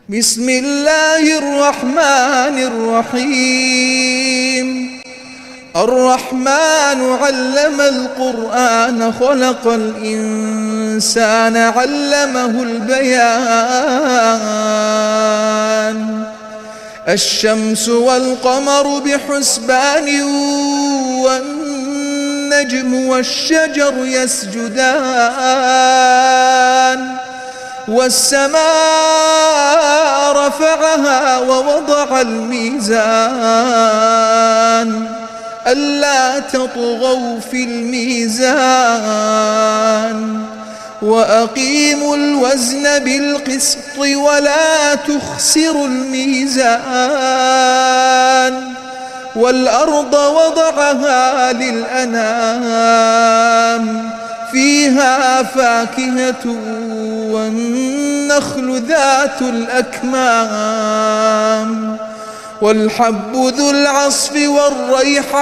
بسم الله الرحمن الرحيم. الرحمن علم القرآن خلق الإنسان علمه البيان. الشمس والقمر بحسبان والنجم والشجر يسجدان. والسماء رفعها ووضع الميزان ألا تطغوا في الميزان وأقيموا الوزن بالقسط ولا تخسروا الميزان. والأرض وضعها للأنام فيها فاكهة والنخل ذات الأكمام والحب ذو العصف والريحان.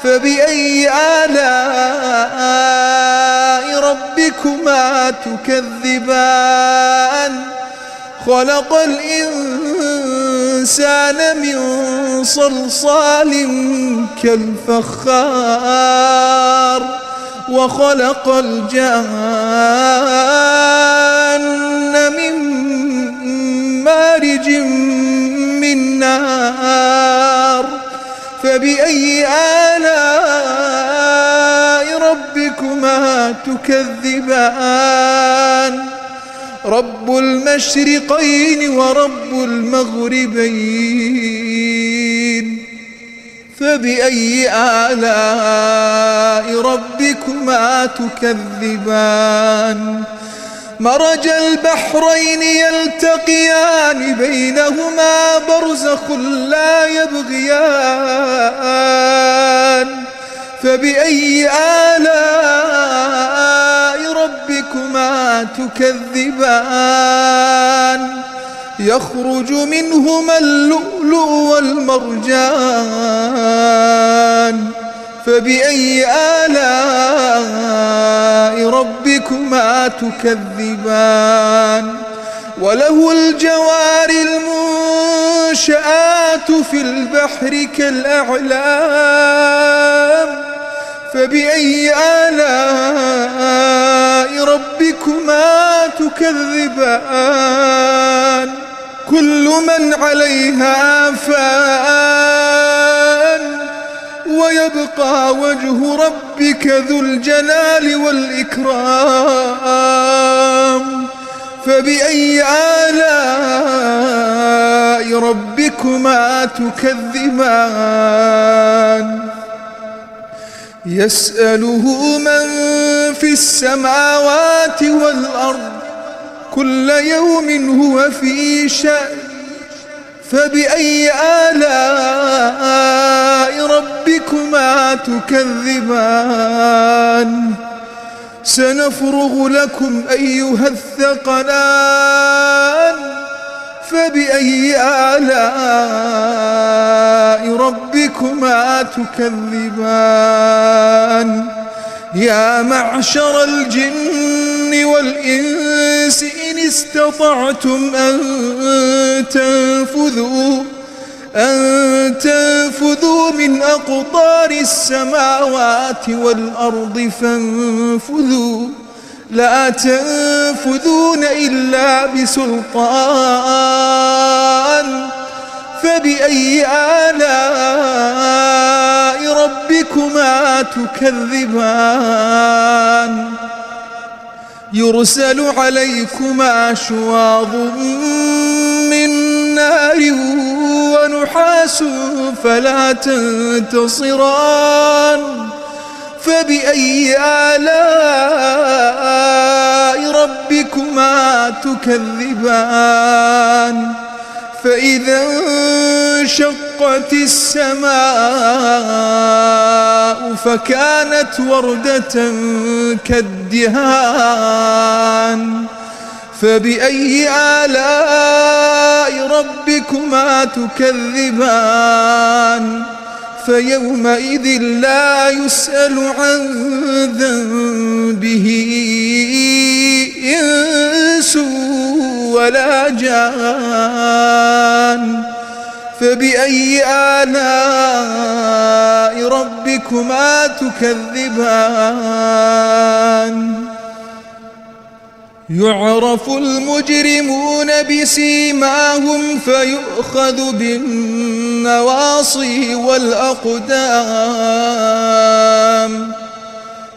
فبأي آلاء ربكما تكذبان؟ خلق الإنسان من صلصال كالفخار وخلق الجان من مارج من نار. فبأي آلاء ربكما تكذبان؟ رب المشرقين ورب المغربين. فبأي آلاء ربكما تكذبان؟ مرج البحرين يلتقيان بينهما برزخ لا يبغيان. فبأي آلاء ربكما تكذبان؟ يخرج منهما اللؤلؤ والمرجان. فبأي آلاء ربكما تكذبان؟ وله الجوار المنشآت في البحر كالأعلام. فبأي آلاء ربكما تكذبان؟ كل من عليها فان ويبقى وجه ربك ذو الجلال والإكرام. فبأي آلاء ربكما تكذبان؟ يسأله من في السماوات والأرض كل يوم هو في شأن. فبأي آلاء ربكما تكذبان؟ سنفرغ لكم أيها الثقلان. فبأي آلاء ربكما تكذبان؟ يا معشر الجن والإنس إن استطعتم أن تنفذوا من أقطار السماوات والأرض فانفذوا لا تنفذون إلا بسلطان. فبأي آلاء ربكما تكذبان؟ يرسل عليكما شواظ من نار ونحاس فلا تنتصران. فبأي آلاء ربكما تكذبان؟ فإذا انشقت السماء فكانت وردة كالدهان. فبأي آلاء ربكما تكذبان؟ فيومئذ لا يسأل عن ذنبه إنس ولا جان فبأي آلاء ربكما تكذبان يعرف المجرمون بسيماهم فيؤخذ بالنواصي والأقدام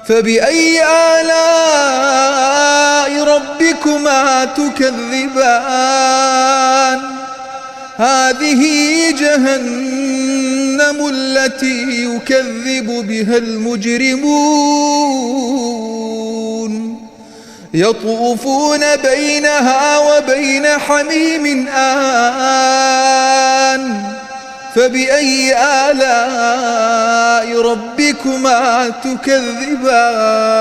فبأي آلاء ربكما تكذبان هذه جهنم التي يكذب بها المجرمون يطوفون بينها وبين حميم آن فبأي آلاء ربكما تكذبان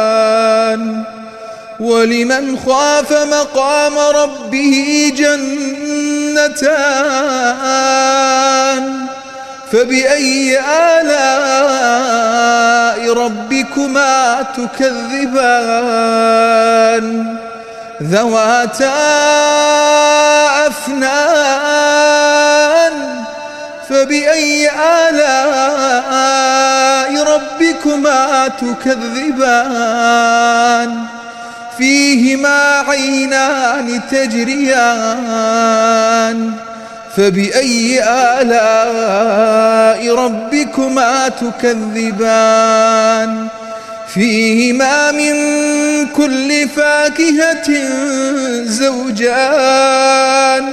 ولمن خاف مقام ربه جنتان فبأي آلاء ربكما تكذبان ذواتا أفنان فبأي آلاء ربكما تكذبان فيهما عينان تجريان فبأي آلاء ربكما تكذبان فيهما من كل فاكهة زوجان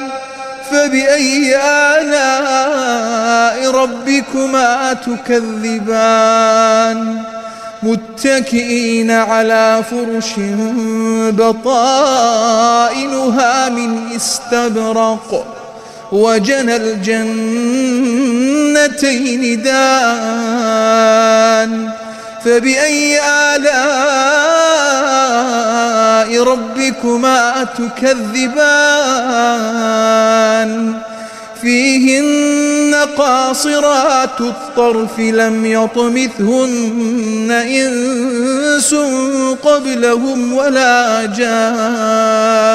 فبأي آلاء ربكما تكذبان متكئين على فرش بطائنها من استبرق وجنى الجنتين دان فبأي آلاء ربكما تكذبان فيهن قاصرات الطرف لم يطمثهن إنس قبلهم ولا جان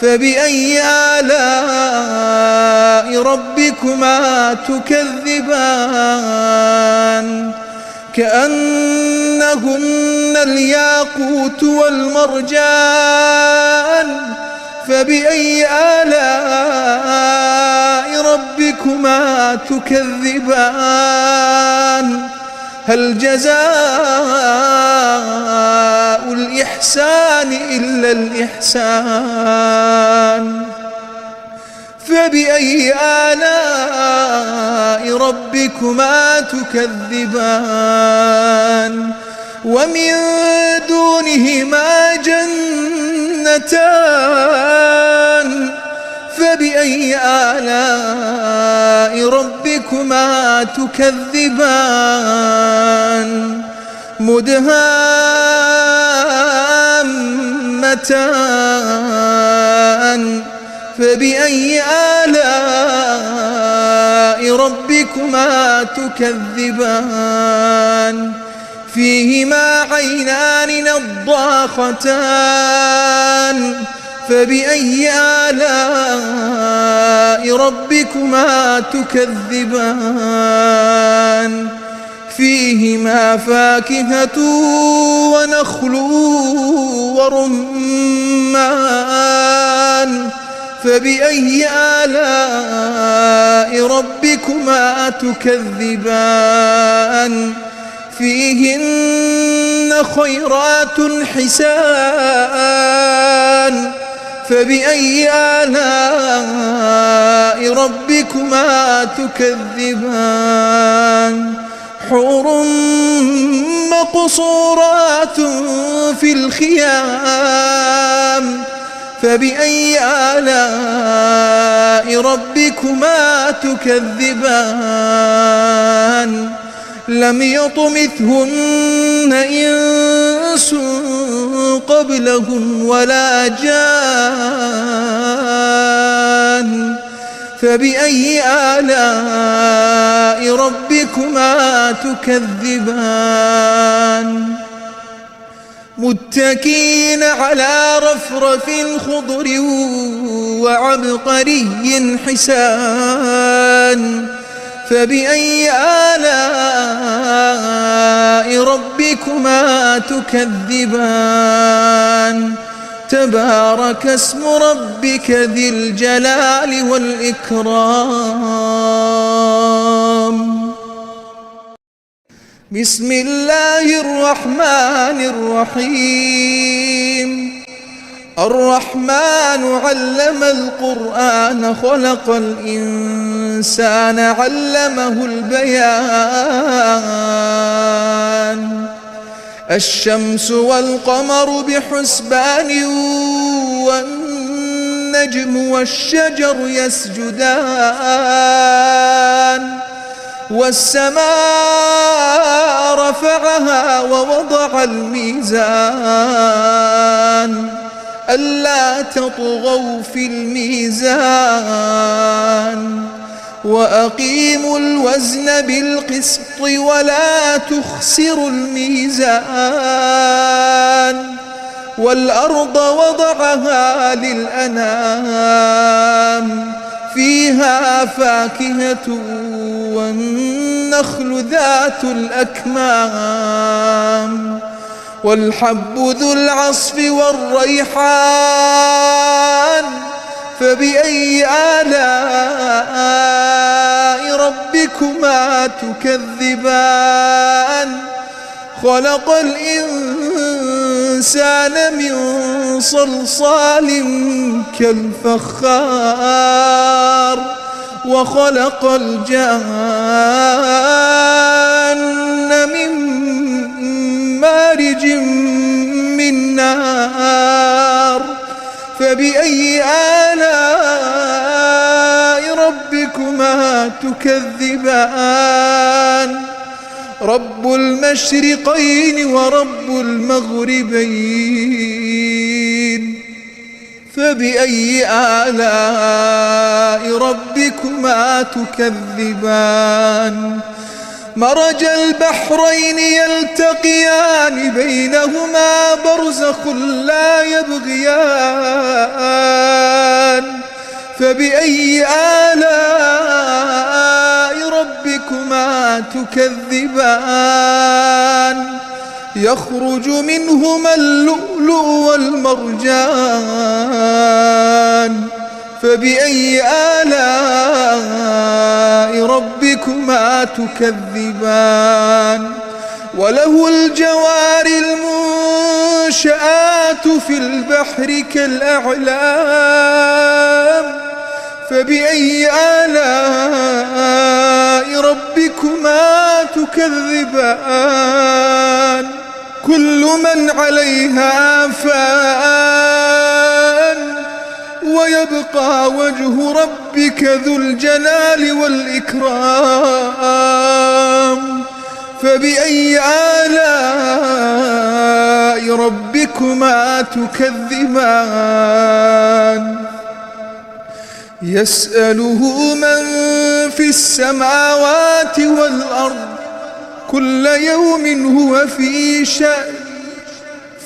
فبأي آلاء ربكما تكذبان كأنهن الياقوت والمرجان فبأي آلاء ربكما تكذبان هل جزاء الإحسان إلا الإحسان فبأي آلاء ربكما تكذبان ومن دونهما جنتان فبأي آلاء ربكما تكذبان مدهامتان فبأي آلاء ربكما تكذبان فيهما عينان نضاختان فبأي آلاء ربكما تكذبان فيهما فاكهة ونخل ورمان فبأي آلاء ربكما تكذبان فيهن خيرات حسان فبأي آلاء ربكما تكذبان حور مقصورات في الخيام فبأي آلاء ربكما تكذبان لم يطمثهن إنس قبلهم ولا جان فبأي آلاء ربكما تكذبان متكئين على رفرف خضر وعبقري حسان فبأي آلاء ربكما تكذبان تبارك اسم ربك ذي الجلال والإكرام بسم الله الرحمن الرحيم الرحمن علم القرآن خلق الإنسان علمه البيان الشمس والقمر بحسبان والنجم والشجر يسجدان والسماء رفعها ووضع الميزان ألا تطغوا في الميزان وأقيموا الوزن بالقسط ولا تخسروا الميزان والأرض وضعها للأنام فيها فاكهة والنخل ذات الأكمام والحب ذو العصف والريحان فبأي آلاء ربكما تكذبان خلق الإنسان من صلصال كالفخار وخلق الجان من مارج من نار فبأي آلاء ربكما تكذبان رب المشرقين ورب المغربين فبأي آلاء ربكما تكذبان مرج البحرين يلتقيان بينهما برزخ لا يبغيان فبأي آلاء ربكما تكذبان يخرج منهما اللؤلؤ والمرجان فبأي آلاء ربكما تكذبان وله الجوار المنشآت في البحر كالأعلام فبأي آلاء ربكما تكذبان كل من عليها فان ويبقى وجه ربك ذو الجلال والإكرام فبأي آلاء ربكما تكذبان يسأله من في السماوات والأرض كل يوم هو في شأن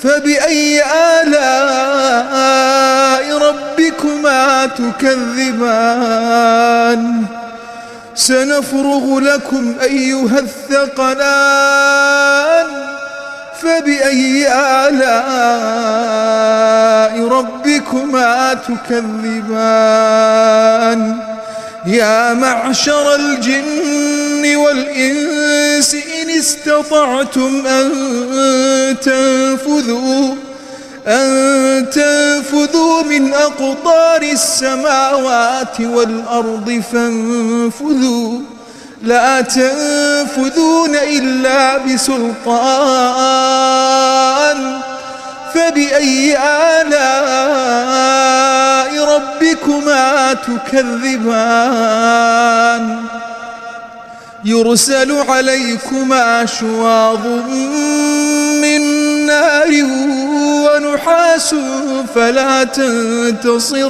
فبأي آلاء ربكما تكذبان سنفرغ لكم أيها الثقلان فبأي آلاء ربكما تكذبان يا معشر الجن والإنس إن استطعتم أن تنفذوا من أقطار السماوات والأرض فانفذوا لا تنفذون إلا بسلطان فبأي آلاء ربكما تكذبان يرسل عليكما شواظ من نار ونحاس فلا تنتصران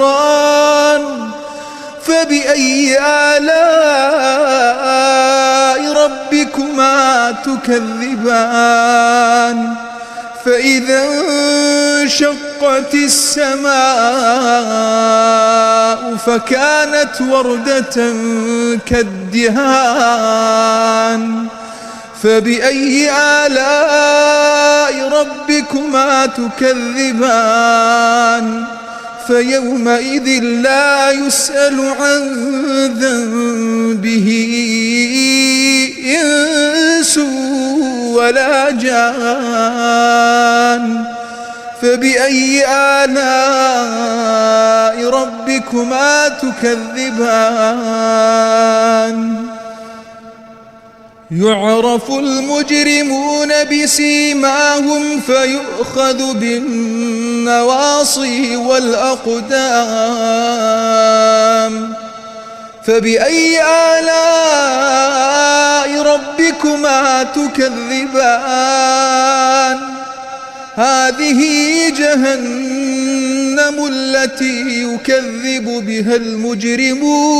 فبأي آلاء ربكما تكذبان فإذا انشقت السماء فكانت وردة كالدهان فبأي آلاء ربكما تكذبان فيومئذ لا يسأل عن ذنبه إنس ولا جان فبأي آلاء ربكما تكذبان يعرف المجرمون بسيماهم فيؤخذ بالنواصي والأقدام فبأي آلاء ربكما تكذبان هذه جهنم التي يكذب بها المجرمون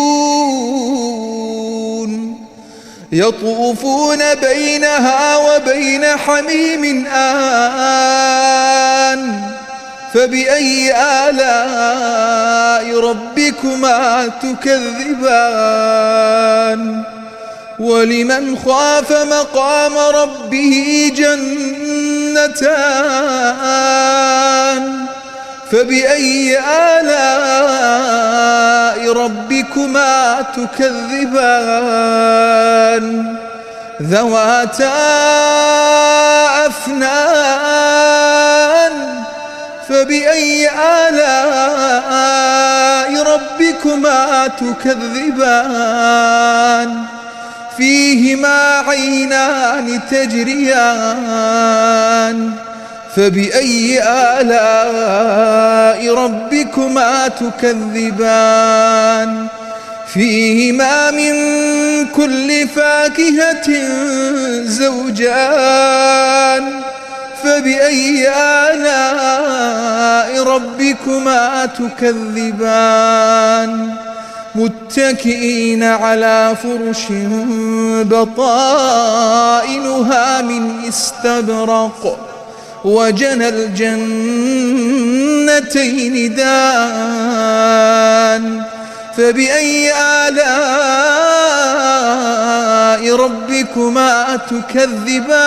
يطوفون بينها وبين حميم آن فبأي آلاء ربكما تكذبان ولمن خاف مقام ربه جنتان فبأي آلاء ربكما تكذبان ذواتا أفنان فبأي آلاء ربكما تكذبان فيهما عينان تجريان فبأي آلاء ربكما تكذبان فيهما من كل فاكهة زوجان فبأي آلاء ربكما تكذبان متكئين على فرش بطائنها من استبرق وجنى الجنتين دان فبأي آلاء ربكما تكذبان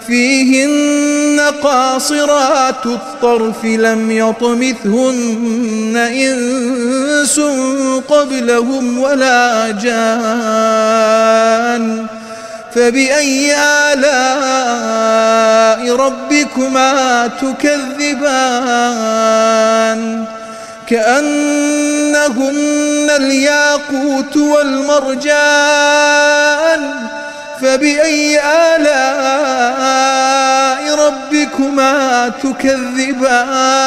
فيهن قاصرات الطرف لم يطمثهن إنس قبلهم ولا جان فبأي آلاء ربكما تكذبان كأنهن الياقوت والمرجان فبأي آلاء ربكما تكذبان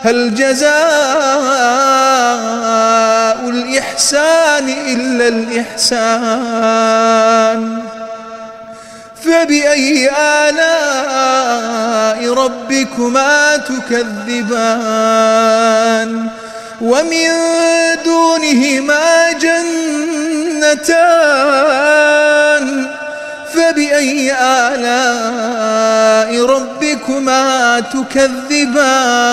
هل جزاء الإحسان إلا الإحسان فبأي آلاء ربكما تكذبان ومن دونهما جنتان فبأي آلاء ربكما تكذبان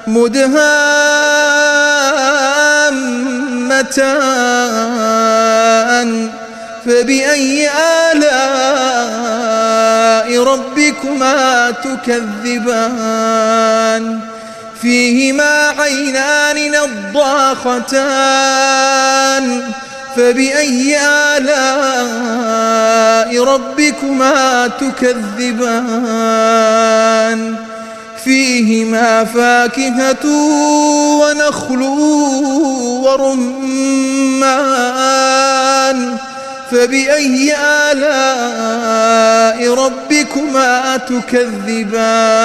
مدهامتان فبأي آلاء ربكما تكذبان فيهما عينان نضاختان فبأي آلاء ربكما تكذبان فيهما فاكهة ونخل ورمان فبأي آلاء ربكما تكذبان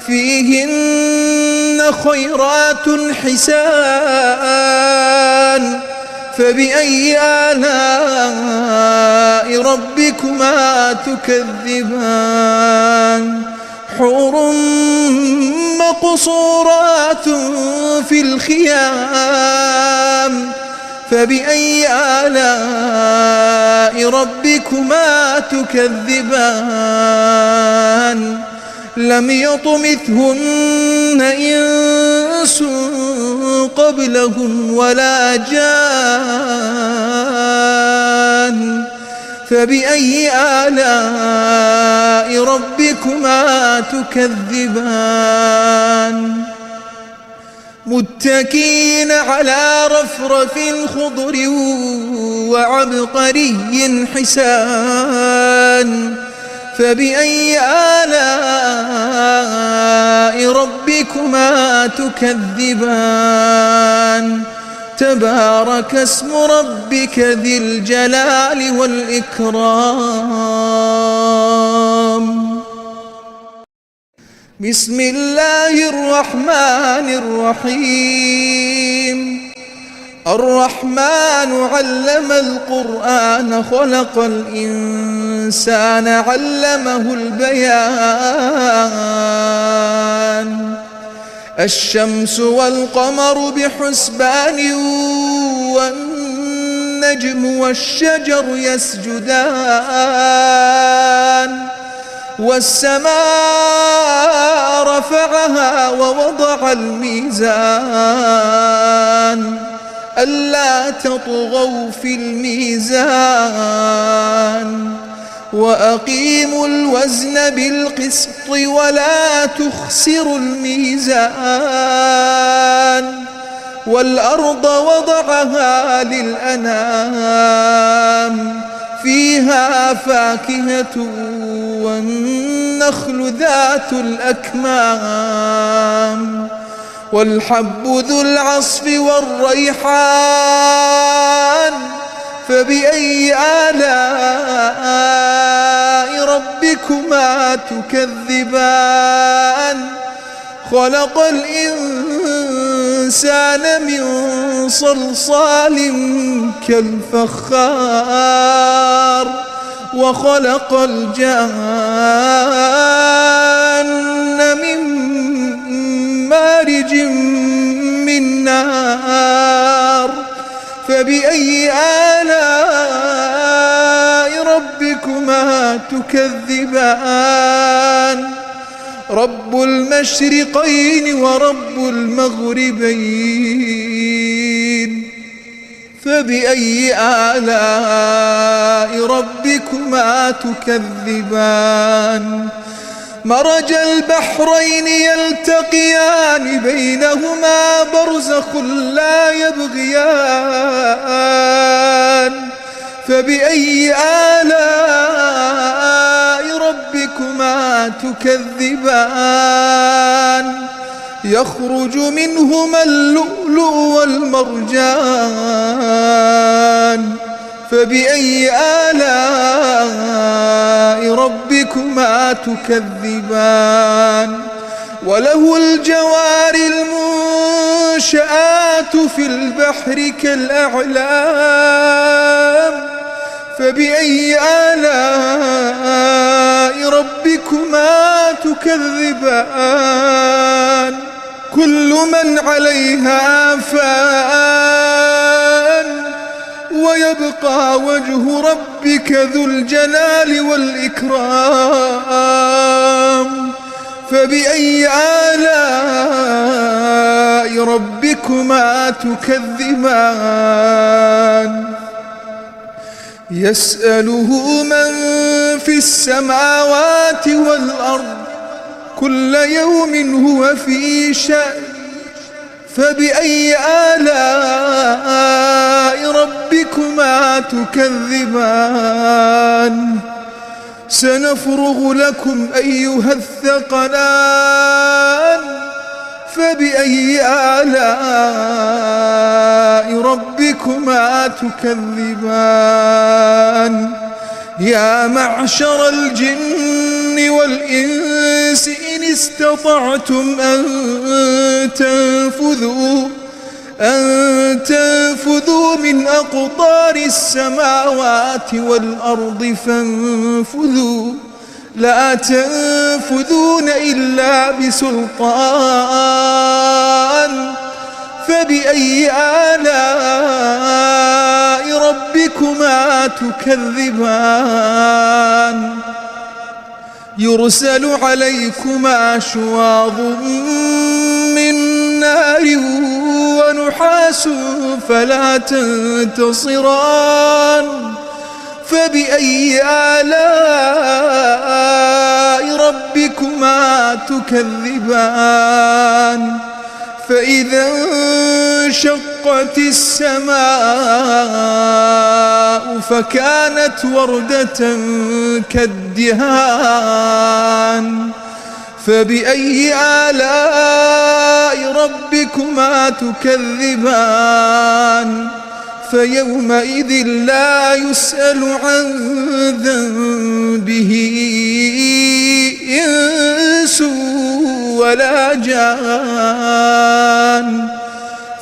فيهن خيرات حسان فبأي آلاء ربكما تكذبان حور مقصورات في الخيام فبأي آلاء ربكما تكذبان لم يطمثهن إنس قبلهم ولا جان فبأي آلاء ربكما تكذبان متكئين على رفرف خضر وعبقري حسان فبأي آلاء ربكما تكذبان تبارك اسم ربك ذي الجلال والإكرام بسم الله الرحمن الرحيم الرحمن علم القرآن خلق الإنسان علمه البيان الشمس والقمر بحسبان والنجم والشجر يسجدان والسماء رفعها ووضع الميزان ألا تطغوا في الميزان وأقيموا الوزن بالقسط ولا تخسروا الميزان والأرض وضعها للأنام فيها فاكهة والنخل ذات الأكمام والحب ذو العصف والريحان فبأي آلاء ربكما تكذبان خلق الإنسان من صلصال كالفخار وخلق الجان من مارج من نار فبأي آلاء ربكما تكذبان رب المشرقين ورب المغربين فبأي آلاء ربكما تكذبان مرج البحرين يلتقيان بينهما برزخ لا يبغيان فبأي آلاء ربكما تكذبان يخرج منهما اللؤلؤ والمرجان فبأي آلاء ربكما تكذبان وله الجوار المنشآت في البحر كالأعلام فبأي آلاء ربكما تكذبان كل من عليها فان ويبقى وجه ربك ذو الجلال والإكرام فبأي آلاء ربكما تكذبان يسأله من في السماوات والأرض كل يوم هو في شأن فبأي آلاء ربكما تكذبان سنفرغ لكم أيها الثقلان فبأي آلاء ربكما تكذبان يا معشر الجن والإنس إن استطعتم أن تنفذوا من أقطار السماوات والأرض فانفذوا لا تنفذون إلا بسلطان فبأي آلاء ربكما تكذبان يرسل عليكما شواظ من نار ونحاس فلا تنتصران فبأي آلاء ربكما تكذبان فإذا انشقت السماء فكانت وردة كالدهان فبأي آلاء ربكما تكذبان فيومئذ لا يسأل عن ذنبه إنس ولا جان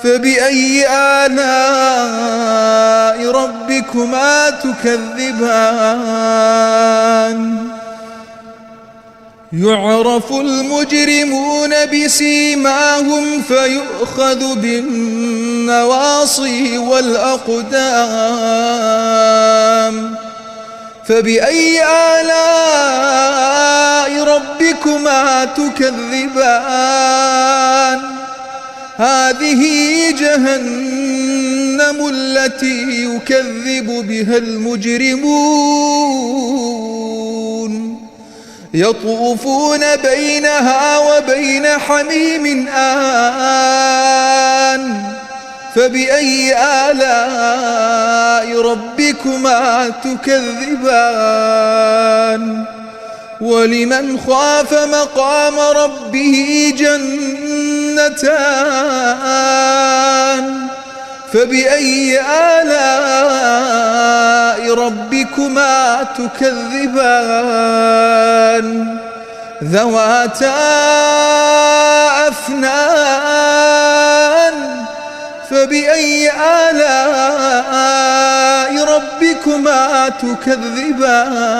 فبأي آلاء ربكما تكذبان يعرف المجرمون بسيماهم فيؤخذ بالنواصي والأقدام فبأي آلاء ربكما تكذبان هذه جهنم التي يكذب بها المجرمون يطوفون بينها وبين حميم آن فبأي آلاء ربكما تكذبان ولمن خاف مقام ربه جنتان فبأي آلاء ربكما تكذبان ذواتا أفنان فبأي آلاء ربكما تكذبان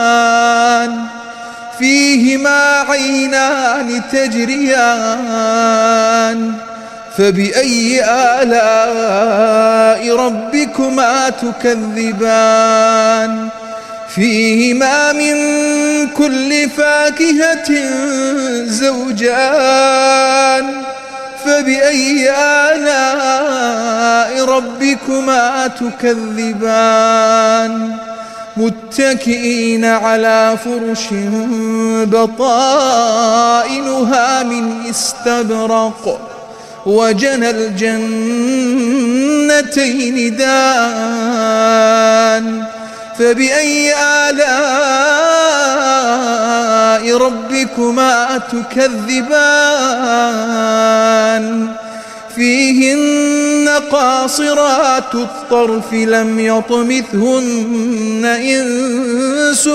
فيهما عينان تجريان فبأي آلاء ربكما تكذبان فيهما من كل فاكهة زوجان فبأي آلاء ربكما تكذبان متكئين على فرش بطائنها من استبرق وجنى الجنتين دان فبأي آلاء ربكما تكذبان فيهن قاصرات الطرف لم يطمثهن إنس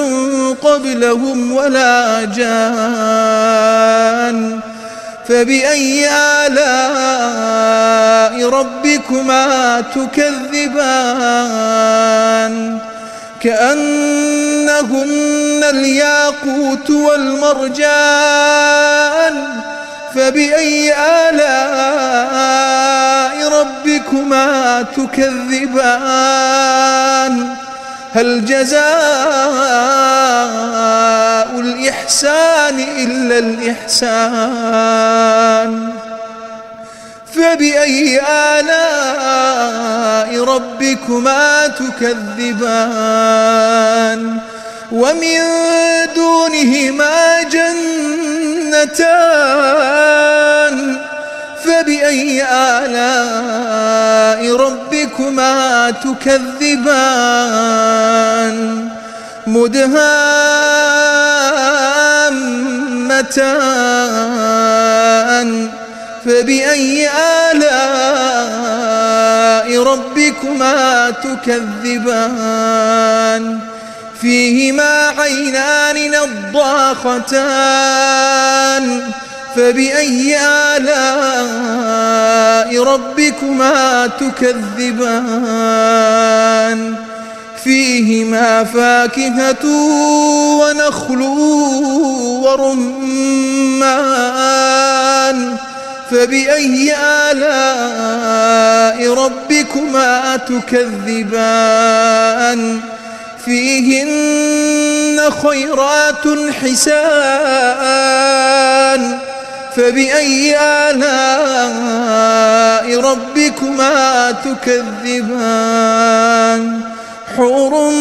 قبلهم ولا جان فبأي آلاء ربكما تكذبان كأنهن الياقوت والمرجان فبأي آلاء ربكما تكذبان هل جزاء الإحسان إلا الإحسان فبأي آلاء ربكما تكذبان ومن دونهما جنتان فبأي آلاء ربكما تكذبان مدهامتان فبأي آلاء ربكما تكذبان فيهما عينان نضاختان فبأي آلاء ربكما تكذبان فيهما فاكهة ونخل ورمان فبأي آلاء ربكما تكذبان فيهن خيرات حسان فبأي آلاء ربكما تكذبان حور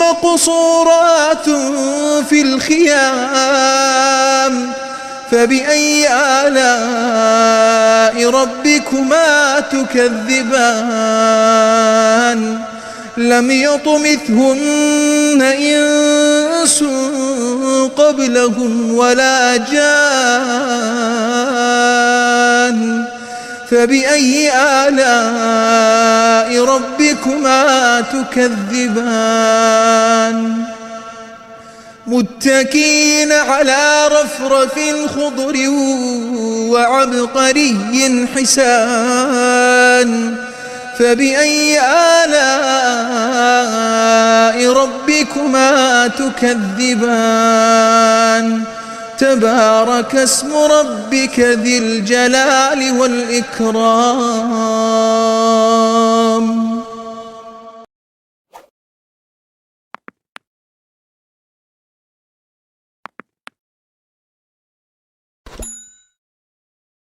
مقصورات في الخيام فبأي آلاء ربكما تكذبان لم يطمثهن إنس قبلهم ولا جان فبأي آلاء ربكما تكذبان متكئين على رفرف خضر وعبقري حسان فبأي آلاء ربكما تكذبان تبارك اسم ربك ذي الجلال والإكرام